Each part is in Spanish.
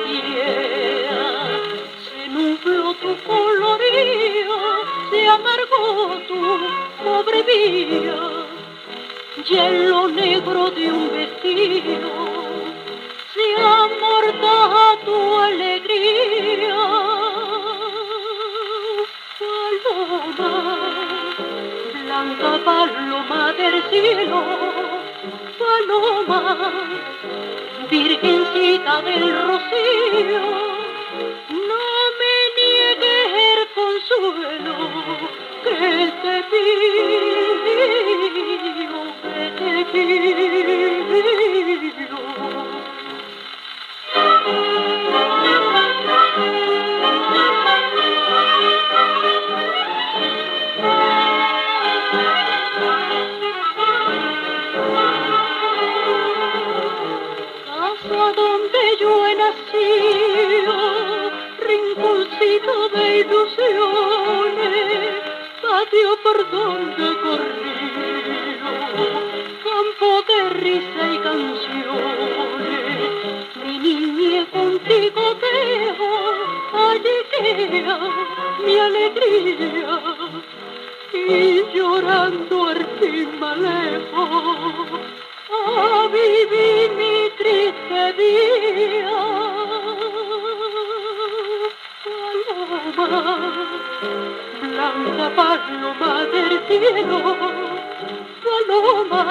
quiera. Se nubló tu colorío, se amargó tu pobre vida, y en lo negro de un vestido se amortaja tu alegría. Paloma, blanca paloma del cielo, paloma, virgencita del rocío, no me niegues el consuelo que te pido, que te pido. Casa donde yo he nacido, rinconcito de ilusiones, patio por donde he corrido, campo de risa y canciones. Mi niñez contigo dejo, allí queda mi alegría, y llorando al fin me alejo a vivir mi triste día. Paloma, blanca paloma del cielo, paloma,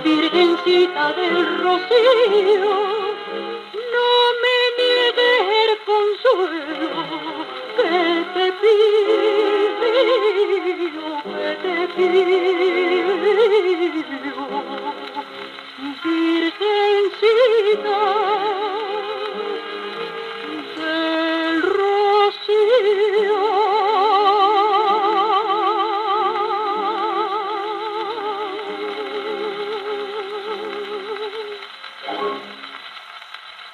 virgencita del rocío, no me niegues el consuelo que te pido, que te pido.